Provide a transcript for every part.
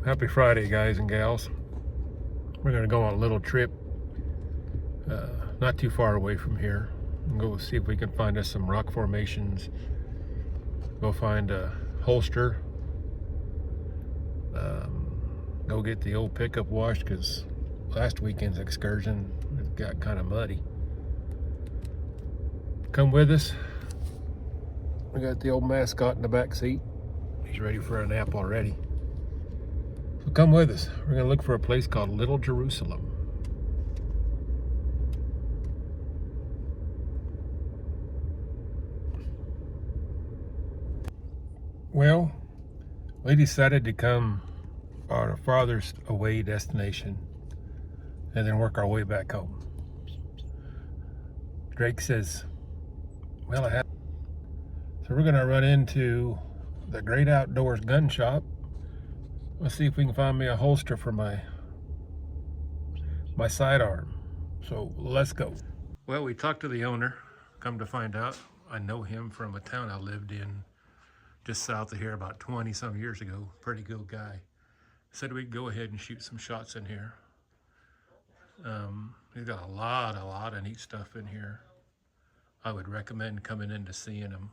Happy Friday, guys and gals. We're gonna go on a little trip not too far away from here and go see if we can find us some rock formations, go find a holster, go get the old pickup washed because last weekend's excursion it got kind of muddy. Come with us. We got the old mascot in the back seat. He's ready for a nap already. So come with us. We're going to look for a place called Little Jerusalem. Well, we decided to come on our farthest away destination and then work our way back home. Drake says, well, so we're going to run into the Great Outdoors gun shop. Let's see if we can find me a holster for my sidearm. So let's go. Well, we talked to the owner. Come to find out, I know him from a town I lived in just south of here about 20 some years ago. Pretty good guy. Said we'd go ahead and shoot some shots in here. He's got a lot of neat stuff in here. I would recommend coming in to seeing him.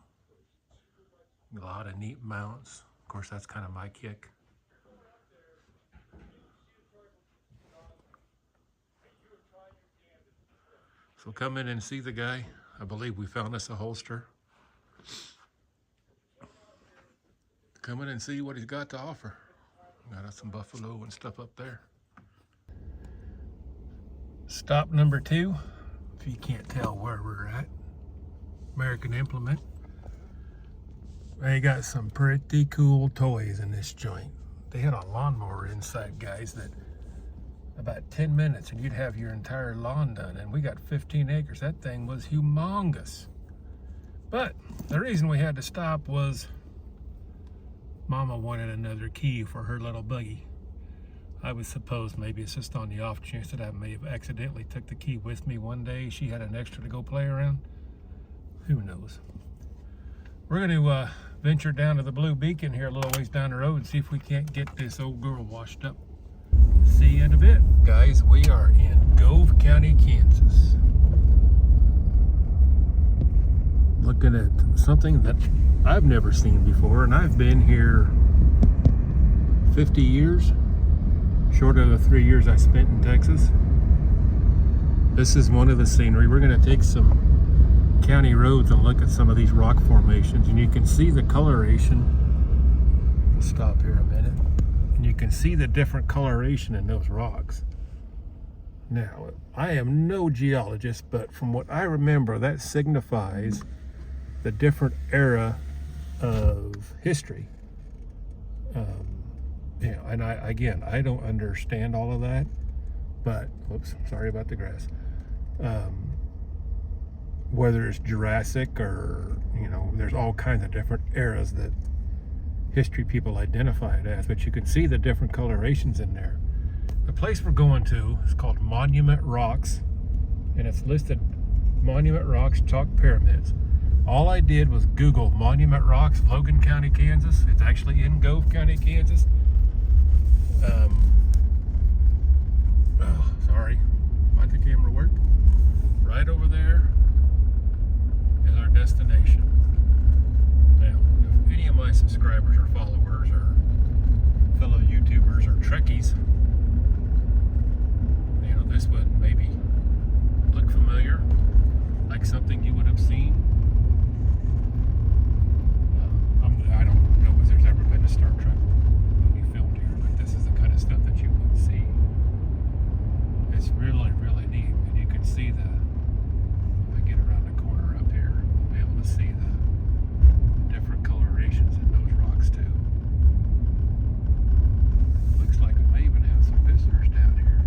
A lot of neat mounts. Of course, that's kind of my kick. So come in and see the guy. I believe we found us a holster. Come in and see what he's got to offer. Got us some buffalo and stuff up there. Stop number 2, if you can't tell where we're at. American Implement. They got some pretty cool toys in this joint. They had a lawnmower inside, guys, that about 10 minutes and you'd have your entire lawn done, and we got 15 acres. That thing was humongous. But the reason we had to stop was Mama wanted another key for her little buggy. I would suppose maybe it's just on the off chance that I may have accidentally took the key with me one day. She had an extra to go play around. Who knows? We're going to venture down to the Blue Beacon here a little ways down the road and see if we can't get this old girl washed up. See you in a bit. Guys, we are in Gove County, Kansas. Looking at something that I've never seen before, and I've been here 50 years, short of the 3 years I spent in Texas. This is one of the scenery. We're going to take some county roads and look at some of these rock formations, and you can see the coloration. We'll stop here a minute, and you can see the different coloration in those rocks. Now, I am no geologist, but from what I remember, that signifies the different era of history. And I don't understand all of that, but whoops, sorry about the grass. Whether it's Jurassic or, there's all kinds of different eras that history people identify it as, but you can see the different colorations in there. The place we're going to is called Monument Rocks, and it's listed Monument Rocks Chalk Pyramids. All I did was Google Monument Rocks, Logan County, Kansas. It's actually in Gove County, Kansas. Sorry, might the camera work? Right over there is our destination. Now, if any of my subscribers or followers or fellow YouTubers or Trekkies, this would maybe look familiar, like something you would have seen. I don't know if there's ever been a Star Trek movie filmed here, but this is the kind of stuff that you would see. It's really, really neat, and you can see if I get around the corner up here, you'll be able to see the different colorations in those rocks too. Looks like we may even have some visitors down here.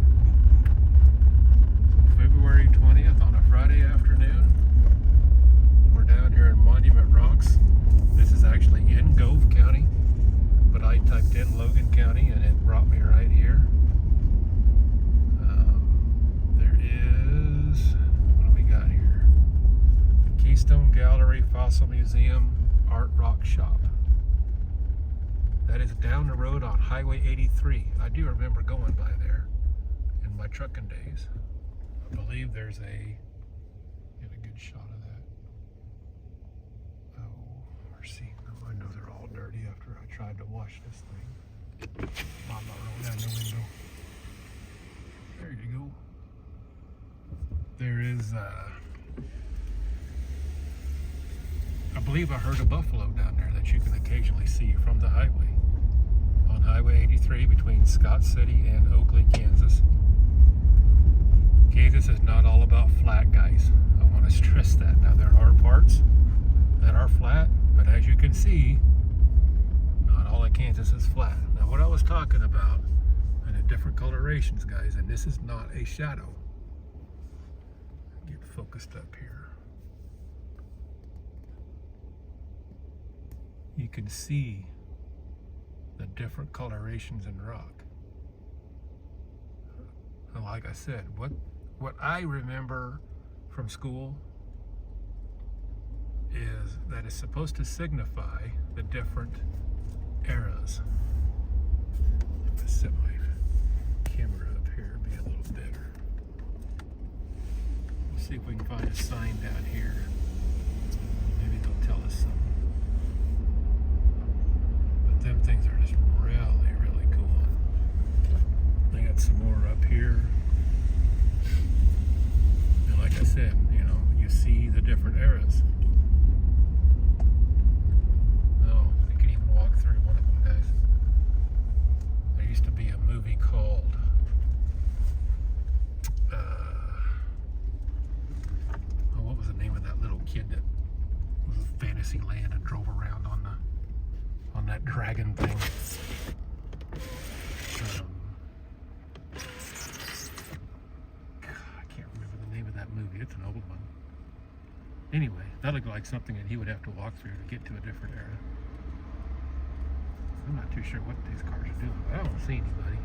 So February 20th on a Friday afternoon, we're down here in Monument Rocks. This is actually in Gove County, but I down the road on Highway 83. I do remember going by there in my trucking days. I believe there's get a good shot of that. Oh, mercy. I know they're all dirty after I tried to wash this thing. Mama, roll down the window. There you go. There is, I believe I heard a buffalo down there that you can occasionally see from the highway. On Highway 83 between Scott City and Oakley, Kansas. Kansas is not all about flat, guys. I want to stress that. Now, there are parts that are flat, but as you can see, not all of Kansas is flat. Now, what I was talking about, and the different colorations, guys, and this is not a shadow. Get focused up here. You can see the different colorations in rock. And like I said, what I remember from school is that it's supposed to signify the different eras. I'm gonna set my camera up here, be a little better. We'll see if we can find a sign down here. Maybe they'll tell us something. But them things are just really, really cool. They got some more up here. And like I said, you know, you see the different eras. Oh, you can even walk through one of them, guys. There used to be a movie called what was the name of that little kid that was in Fantasyland and drove around on that dragon thing? I can't remember the name of that movie. It's an old one. Anyway, that looked like something that he would have to walk through to get to a different era. I'm not too sure what these cars are doing, but I don't see anybody.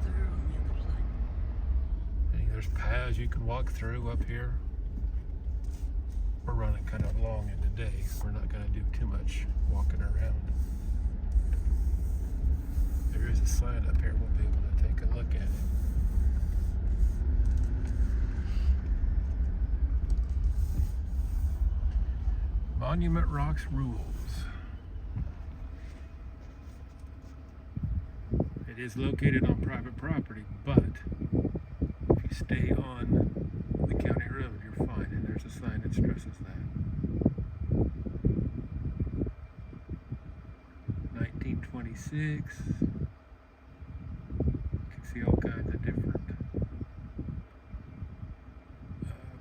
They're on the other side. And there's paths you can walk through up here. We're running kind of long in the day. We're not going to do too much walking around. There is a sign up here. We'll be able to take a look at it. Monument Rocks rules. It is located on private property, but if you stay on the county road, you're fine, and there's a sign that stresses that. 1926. You can see all kinds of different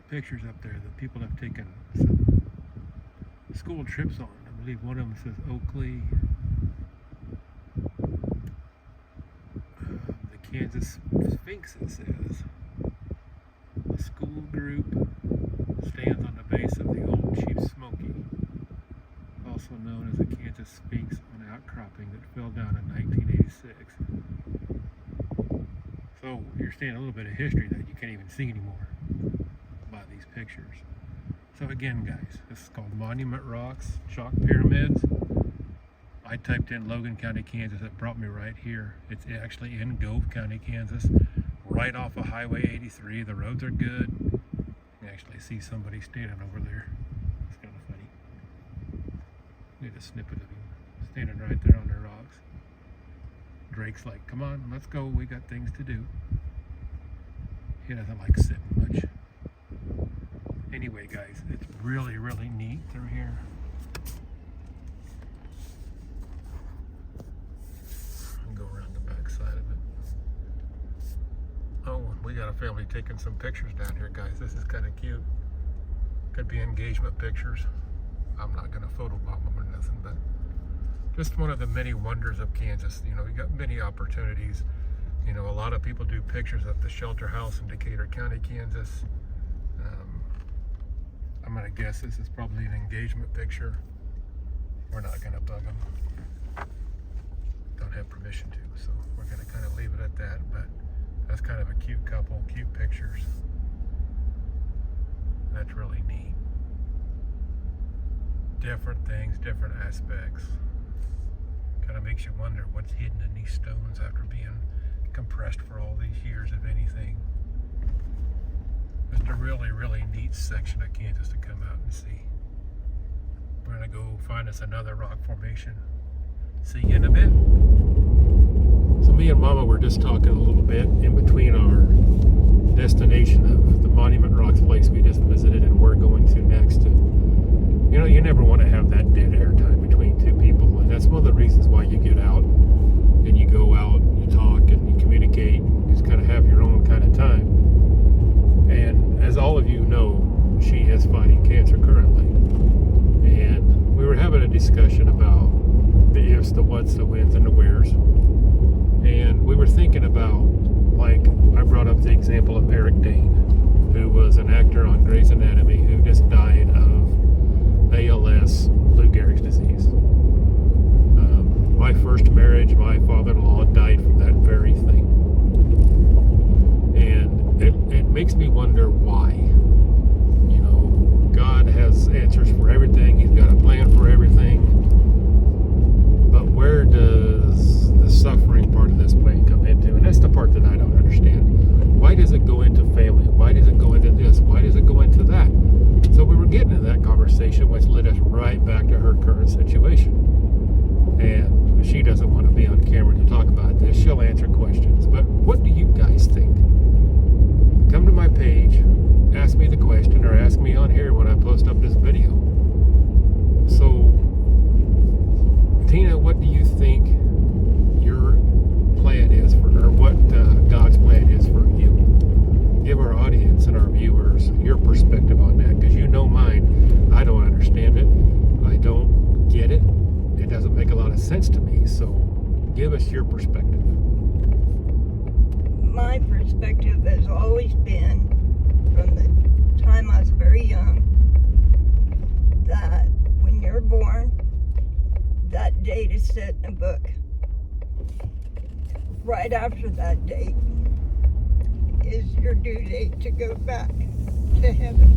pictures up there that people have taken some school trips on. I believe one of them says Oakley. The Kansas Sphinx, it says. The school group stands on the base of the old Chief Smoky, also known as the Kansas Sphinx, an outcropping that fell down in 1986. So you're seeing a little bit of history that you can't even see anymore by these pictures. So again, guys, this is called Monument Rocks, Chalk Pyramids. I typed in Logan County, Kansas. It brought me right here. It's actually in Gove County, Kansas, right off of Highway 83. The roads are good. You can actually see somebody standing over there. It's kind of funny. Need a snippet of him standing right there on the rocks. Drake's like, come on, let's go. We got things to do. He doesn't like sitting much. Anyway, guys, it's really, really neat through here. I'll go around the back side of it. Oh, we got a family taking some pictures down here, guys. This is kind of cute. Could be engagement pictures. I'm not going to photobomb them or nothing, but just one of the many wonders of Kansas. You know, we got many opportunities. You know, a lot of people do pictures at the shelter house in Decatur County, Kansas. I'm going to guess this is probably an engagement picture. We're not going to bug them. Don't have permission to, so we're going to kind of leave it at that. But that's kind of a cute couple, cute pictures. That's really neat. Different things, different aspects. Kind Kind of makes you wonder what's hidden in these stones after being compressed for all these years, if anything. Just a really, really neat section of Kansas to come out and see. We're gonna go find us another rock formation. See you in a bit. So me and Mama were just talking a little bit in between our destination of the Monument Rocks place we just visited and we're going to next. And, you know, you never want to have that dead air time between two people, and that's one of the reasons why you get out and you go out, you talk and you communicate, and just kind of have your own kind of time. And as all of you know, she is fighting cancer currently. And we were having a discussion about the ifs, the whats, the whens, and the wheres. And we were thinking about, like, I brought up the example of Eric Dane, who was an actor on Grey's Anatomy who just died of ALS, Lou Gehrig's disease. My first marriage, my father-in-law died from that very thing. And it makes me wonder why. You know, God has answers for everything. He's got a plan for everything. But where does the suffering part of this plan come into? And that's the part that I don't understand. Why does it go into family? Why does it go into this? Why does it go into that? So we were getting into that conversation, which led us right back to her current situation. And she doesn't want to be on camera to talk about this. She'll answer questions. But what do you guys think? Come to my page, ask me the question, or ask me on here when I post up this video. So, Tina, what do you think your plan is for her? What God's plan is for you? Give our audience and our viewers your perspective on that, because you know mine. I don't understand it. I don't get it. It doesn't make a lot of sense to me. So, give us your perspective. My perspective has always been, from the time I was very young, that when you're born, that date is set in a book. Right after that date is your due date to go back to heaven.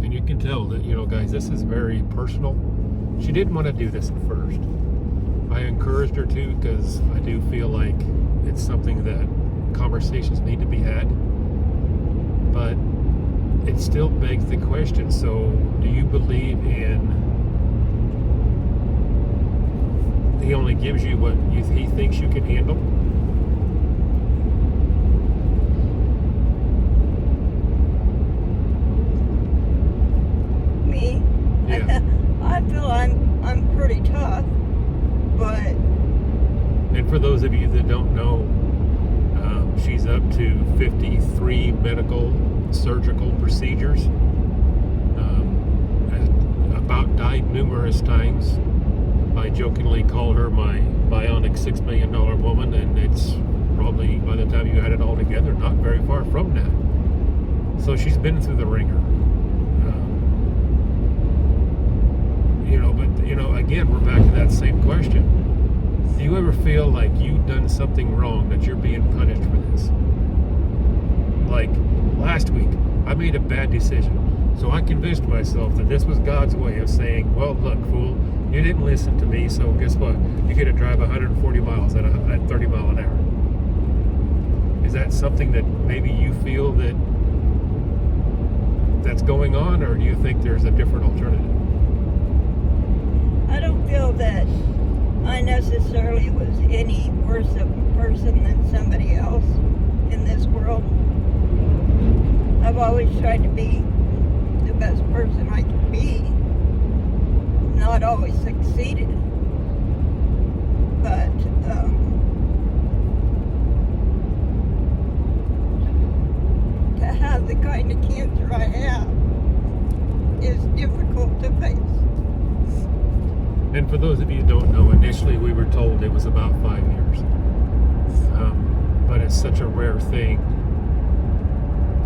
And you can tell that, you know, guys, this is very personal. She didn't want to do this at first. I encouraged her to, because I do feel like it's something that conversations need to be had. But it still begs the question, so do you believe in he only gives you what he thinks you can handle? Me? Yeah. I feel I'm pretty tough, but... And for those of you that don't know, she's up to 53 medical surgical procedures. About died numerous times. I jokingly call her my bionic $6 million woman, and it's probably, by the time you add it all together, not very far from that. So she's been through the ringer. But again, we're back to that same question. Do you ever feel like you've done something wrong, that you're being punished for this? Like last week, I made a bad decision. So I convinced myself that this was God's way of saying, well, look, fool, you didn't listen to me, so guess what? You get to drive 140 miles at 30 mile an hour. Is that something that maybe you feel that's going on, or do you think there's a different alternative? I don't feel that I necessarily was any worse of a person than somebody else in this world. I've always tried to be the best person I can be. Not always succeeded. But, to have the kind of cancer I have is difficult to face. And for those of you who don't know, initially we were told it was about 5 years. But it's such a rare thing,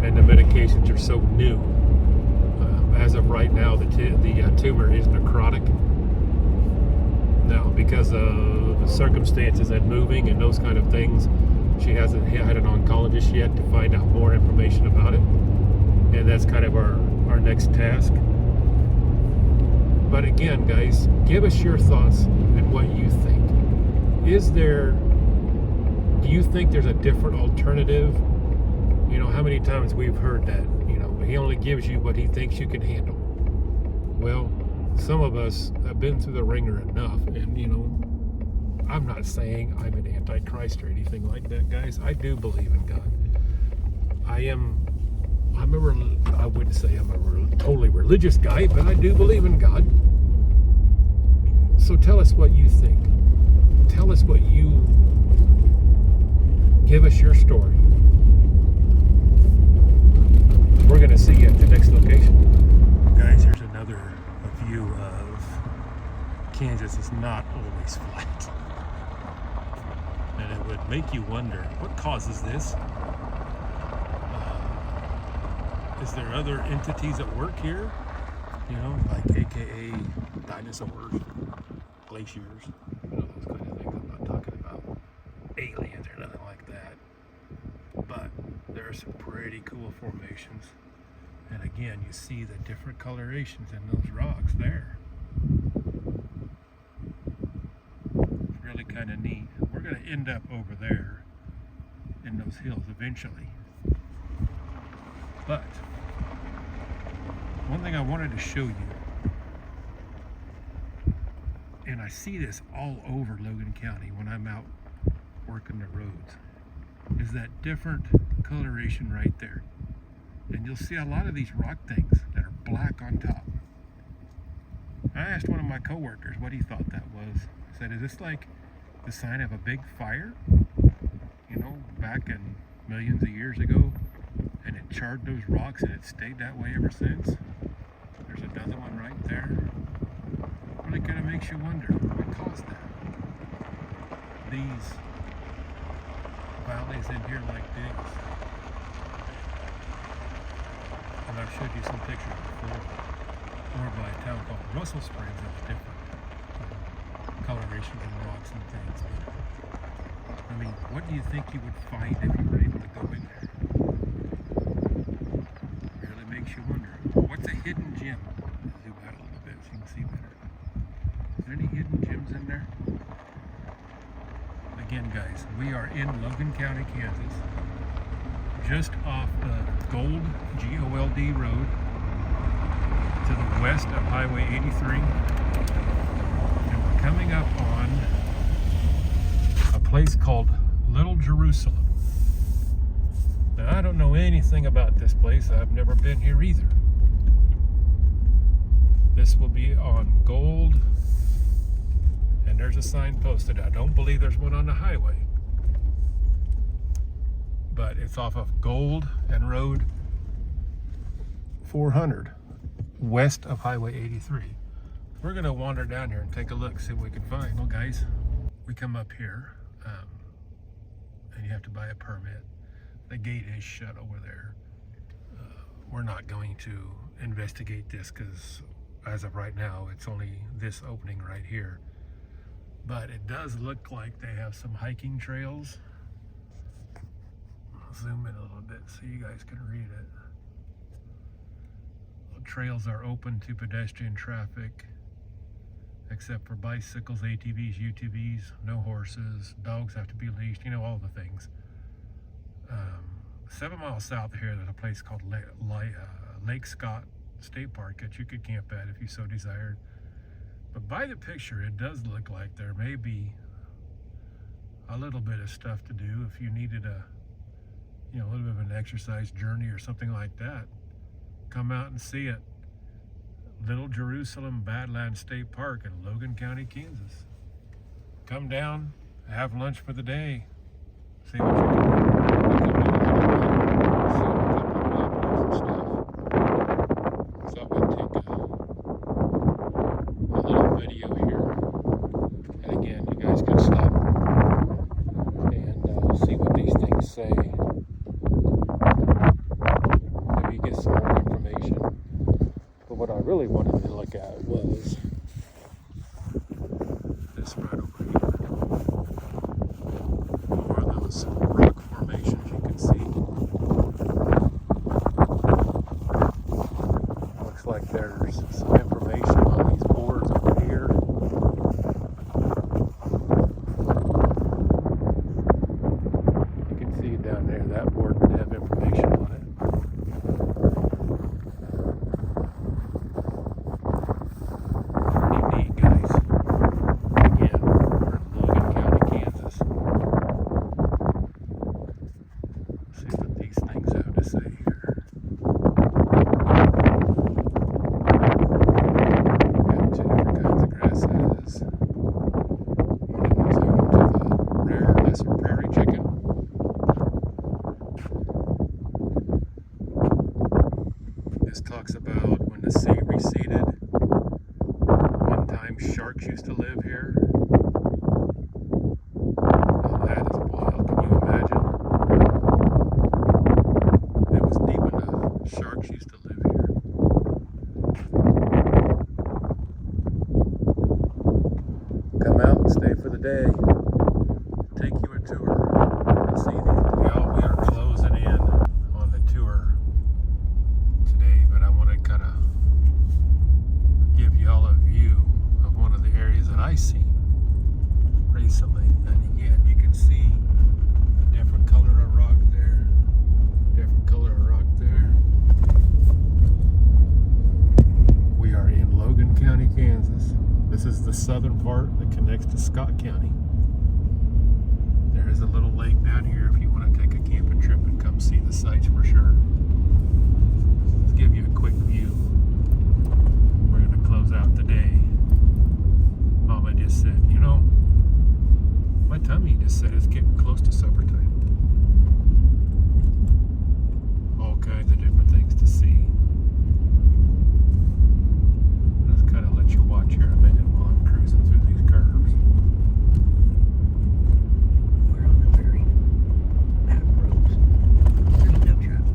and the medications are so new. As of right now, the tumor is necrotic. Now, because of the circumstances and moving and those kind of things, she hasn't had an oncologist yet to find out more information about it. And that's kind of our next task. But again, guys, give us your thoughts and what you think. Do you think there's a different alternative? You know, how many times we've heard that, you know, he only gives you what he thinks you can handle. Well, some of us have been through the ringer enough, and, you know, I'm not saying I'm an antichrist or anything like that, guys. I do believe in God. I wouldn't say I'm a totally religious guy, but I do believe in God. So tell us what you think. Tell us what you... Give us your story. We're going to see you at the next location. Guys, here's another view of Kansas. It's not always flat. And it would make you wonder, what causes this? Is there other entities at work here? You know, like AKA dinosaurs, glaciers, you know, those kind of things. I'm not talking about aliens or nothing like that. But there are some pretty cool formations. And again, you see the different colorations in those rocks there. It's really kind of neat. We're going to end up over there in those hills eventually. But one thing I wanted to show you, and I see this all over Logan County when I'm out working the roads, is that different coloration right there. And you'll see a lot of these rock things that are black on top. I asked one of my coworkers what he thought that was. I said, is this like the sign of a big fire? You know, back in millions of years ago, and it charred those rocks and it stayed that way ever since. There's another one right there. Really kind of makes you wonder what caused that. These valleys in here like this. And I've showed you some pictures before. Over by a town called Russell Springs, there's different colorations and rocks and things. But, I mean, what do you think you would find if you were able to go in there? Really makes you wonder. What's a hidden gem? Zoom out a little bit so you can see better. Is there any hidden gems in there? Again, guys, we are in Logan County, Kansas, just off the Gold, G-O-L-D road to the west of Highway 83. And we're coming up on a place called Little Jerusalem. Now, I don't know anything about this place. I've never been here either. This will be on Gold, and there's a sign posted. I don't believe there's one on the highway, but it's off of Gold and Road 400, west of Highway 83. We're gonna wander down here and take a look, see what we can find. Well, guys, we come up here, and you have to buy a permit. The gate is shut over there. We're not going to investigate this because as of right now, it's only this opening right here. But it does look like they have some hiking trails. I'll zoom in a little bit so you guys can read it. The trails are open to pedestrian traffic, except for bicycles, ATVs, UTVs, no horses, dogs have to be leashed, you know, all the things. 7 miles south of here, there's a place called Lake Scott State Park that you could camp at if you so desired. But by the picture, it does look like there may be a little bit of stuff to do if you needed a little bit of an exercise journey or something like that. Come out and see it. Little Jerusalem Badlands State Park in Logan County, Kansas. Come down, have lunch for the day, see what you can do. Say, maybe get some more information. But what I really wanted to look at was this right over here. More of those rock formations. And again, you can see a different color of rock there, different color of rock there. We are in Logan County, Kansas. This is the southern part that connects to Scott County. There is a little lake down here if you want to take a camping trip and come see the sights for sure. Let's give you a quick view. We're going to close out the day. Mama just said, you know, my tummy just said it's getting close to supper time. All kinds of different things to see. Just kind of let you watch here a minute while I'm cruising through these curves. We're on the very back roads. There's no traffic.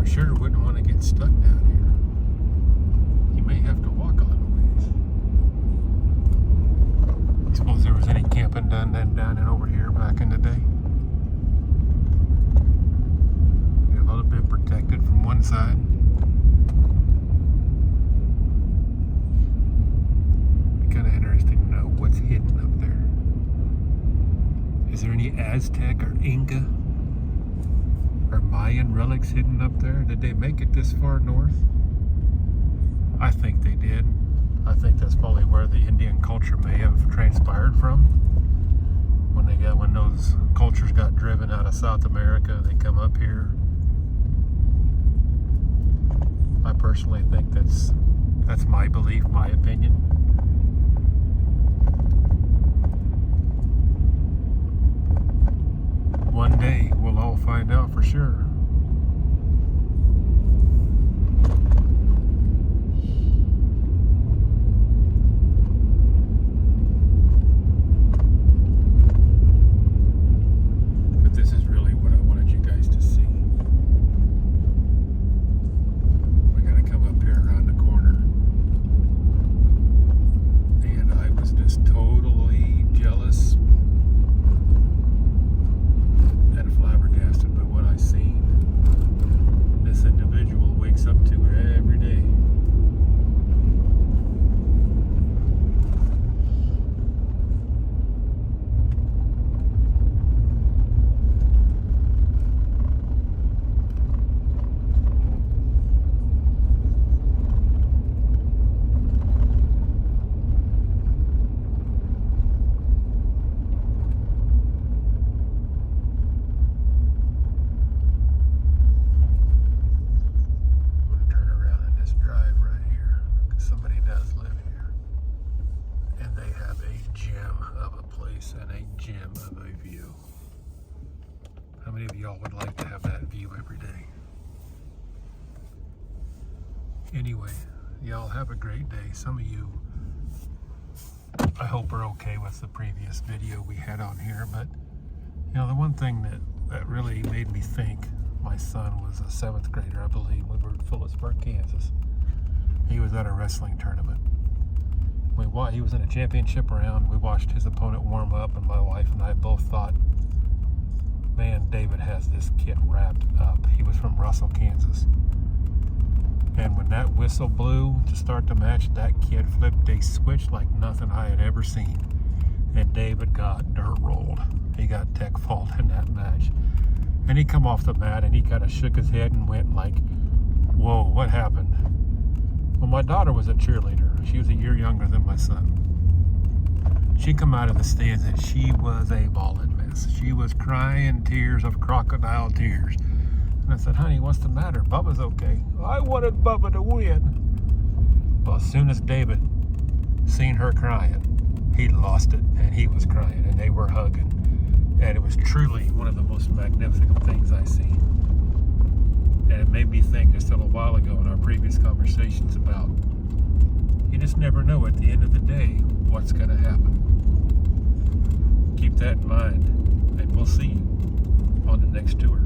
Sure wouldn't want to get stuck down here. You may have to walk a little ways. I suppose there was any camping done then down and over here back in the day. You're a little bit protected from one side. Be kind of interesting to know what's hidden up there. Is there any Aztec or Inca or Mayan relics hidden up there? Did they make it this far north? I think they did. I think that's probably where the Indian culture may have transpired from. When those cultures got driven out of South America, they come up here. I personally think that's my belief, my opinion. One day we'll all find out for sure. But this is really what I wanted you guys to see. We gotta come up here around the corner. And I was just totally jealous and flabbergasted by what I seen. This individual wakes up to every day. And a gem of a view. How many of y'all would like to have that view every day? Anyway, y'all have a great day. Some of you, I hope, are okay with the previous video we had on here, but you know, the one thing that really made me think, my son was a 7th grader, I believe. We were in Phillipsburg, Kansas. He was at a wrestling tournament. He was in a championship round. We watched his opponent warm up, and my wife and I both thought, man, David has this kid wrapped up. He was from Russell, Kansas. And when that whistle blew to start the match, that kid flipped a switch like nothing I had ever seen. And David got dirt rolled. He got tech fault in that match. And he come off the mat and he kind of shook his head and went like, whoa, what happened? Well, my daughter was a cheerleader. She was a year younger than my son. She come out of the stands and she was a bawling mess. She was crying tears of crocodile tears. And I said, honey, what's the matter? Bubba's okay. I wanted Bubba to win. Well, as soon as David seen her crying, he lost it and he was crying and they were hugging. And it was truly one of the most magnificent things I've seen. And it made me think just a little while ago in our previous conversations about you just never know at the end of the day what's going to happen. Keep that in mind, and we'll see you on the next tour.